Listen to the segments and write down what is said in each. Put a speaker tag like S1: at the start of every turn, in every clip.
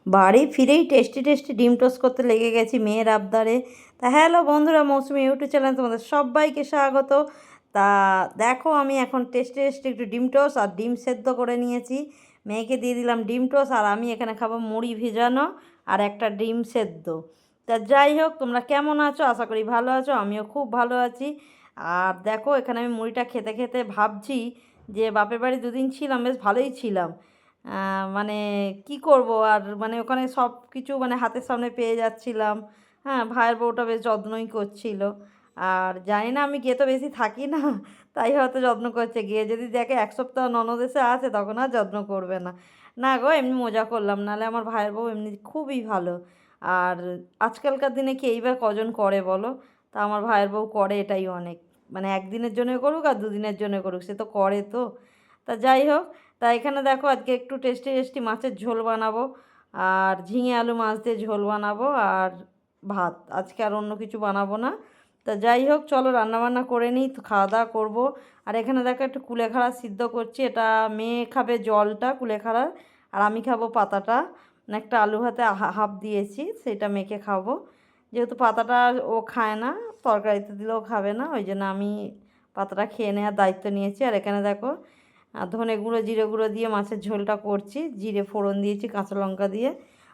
S1: বাড়ি ফিরেই tasty tasty ডিম টোস্ট করতে লেগে গেছি মেয়ের আবদারে। তা হ্যালো বন্ধুরা, মৌসুমি ইউটিউব চ্যানেল তোমাদের সবাইকে স্বাগত। তা দেখো, আমি এখন টেস্টি টেস্টি একটু ডিম টোস্ট আর ডিম সেদ্ধ করে নিয়েছি। মেয়েকে দিয়ে দিলাম ডিম টোস্ট, আর আমি এখানে খাবো মুড়ি ভেজানো আর একটা ডিম সেদ্ধ। তা যাই হোক, তোমরা কেমন আছো? আশা করি ভালো আছো, আমিও খুব ভালো আছি। আর দেখো, এখানে আমি মুড়িটা খেতে খেতে ভাবছি যে বাপের বাড়ি দুদিন ছিলাম, বেশ ভালোই ছিলাম। মানে কি করব আর, মানে ওখানে সব কিছু মানে হাতের সামনে পেয়ে যাচ্ছিলাম। হ্যাঁ, ভাইয়ের বউটা বেশ যত্নই করছিল। আর জানি না, আমি গিয়ে তো বেশি থাকি না, তাই হয়তো যত্ন করছে। গিয়ে যদি দেখে এক সপ্তাহ ননদ এসে আছে, তখন আর যত্ন করবে না। না গো, এমনি মজা করলাম, নাহলে আমার ভাইয়ের বউ এমনি খুবই ভালো। আর আজকালকার দিনে কি এইবার কজন করে বলো? তা আমার ভাইয়ের বউ করে, এটাই অনেক। মানে একদিনের জন্য করুক আর দুদিনের জন্য করুক, সে তো করে তো। তা যাই হোক, তা এখানে দেখো, আজকে একটু টেস্টি টেস্টি মাছের ঝোল বানাবো, আর ঝিঙে আলু মাছ দিয়ে ঝোল বানাবো, আর ভাত। আজকে আর অন্য কিছু বানাবো না। তা যাই হোক, চলো রান্নাবান্না করে নিই, তো খাওয়া দাওয়া করবো। আর এখানে দেখো, একটু কুলেখাড়া সিদ্ধ করছি। এটা মেয়ে খাবে জলটা কুলেখাড়ার, আর আমি খাবো পাতাটা। মানে একটা আলু ভাতে হাফ দিয়েছি, সেটা মেখে খাবো। যেহেতু পাতাটা ও খায় না, তরকারিতে দিলেও খাবে না, ওই জন্য আমি পাতাটা খেয়ে নেওয়ার দায়িত্ব নিয়েছি। আর এখানে দেখো, ধনে গুঁড়ো জিরে গুঁড়ো দিয়ে মাছের ঝোলটা করছি, জিরে ফোড়ন দিয়েছি কাঁচা লঙ্কা দিয়ে।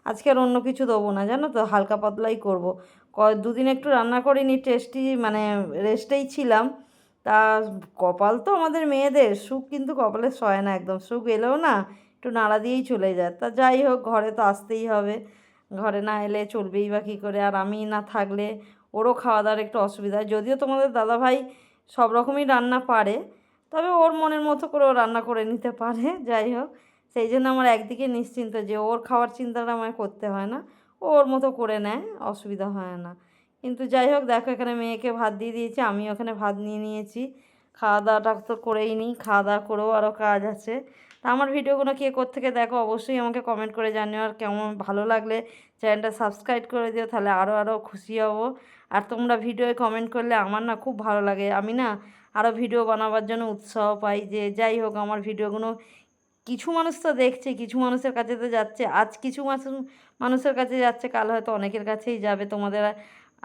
S1: আজকে আর অন্য কিছু দেবো না, জানো তো, হালকা পাতলাই করব। দুদিন একটু রান্না করিনি, টেস্টি মানে রেস্টেই ছিলাম। তা কপাল তো আমাদের মেয়েদের, সুখ কিন্তু কপালে সয় না একদম। সুখ এলেও না, একটু নাড়া দিয়েই চলে যায়। তা যাই হোক, ঘরে তো আসতেই হবে, ঘরে না এলে চলবেই বা কী করে। আর আমি না থাকলে ওরও খাওয়া দাওয়ার একটু অসুবিধা হয়। যদিও তোমাদের দাদাভাই সব রকমই রান্না পারে, তবে ওর মনের মতো করে ও রান্না করে নিতে পারে। যাই হোক, সেই জন্য আমার একদিকে নিশ্চিন্ত যে ওর খাওয়ার চিন্তাটা আমায় করতে হয় না, ও ওর মতো করে নেয়, অসুবিধা হয় না। কিন্তু যাই হোক, দেখো এখানে মেয়েকে ভাত দিয়ে দিয়েছি, আমি ওখানে ভাত নিয়ে নিয়েছি। খাওয়া দাওয়াটা তো করেই নিই, খাওয়া দাওয়া করেও আরও কাজ আছে। তা আমার ভিডিওগুলো কে কোত্থেকে দেখো অবশ্যই আমাকে কমেন্ট করে জানিও। আর কেমন ভালো লাগলে চ্যানেলটা সাবস্ক্রাইব করে দিও, তাহলে আরও আরও খুশি হব। আর তোমরা ভিডিওয়ে কমেন্ট করলে আমার না খুব ভালো লাগে, আমি না আরও ভিডিও বানাবার জন্য উৎসাহ পাই। যে যাই হোক, আমার ভিডিওগুলো কিছু মানুষ তো দেখছে, কিছু মানুষের কাছে তো যাচ্ছে। আজ কিছু মানুষের কাছে যাচ্ছে, কাল হয়তো অনেকের কাছেই যাবে। তোমাদের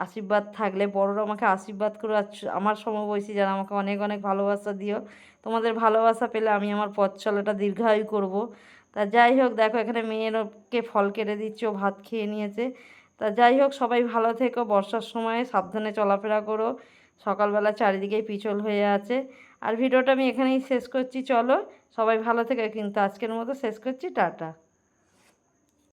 S1: আশীর্বাদ থাকলে, বড়রা আমাকে আশীর্বাদ করো। আর আমার সমবয়সী যারা, আমাকে অনেক অনেক ভালোবাসা দিও। তোমাদের ভালোবাসা পেলে আমি আমার পথ চলাটা দীর্ঘায়ু করব। তা যাই হোক, দেখো এখানে মেয়েরকে ফল কেটে দিচ্ছি, ও ভাত খেয়ে নিয়েছে। তা যাই হোক, সবাই ভালো থেকো, বর্ষার সময়ে সাবধানে চলাফেরা করো। সকালবেলা চারিদিকেই পিছল হয়ে আছে। আর ভিডিওটা আমি এখানেই শেষ করছি, চলো সবাই ভালো থেকে, কিন্তু আজকের মতো শেষ করছি, টাটা।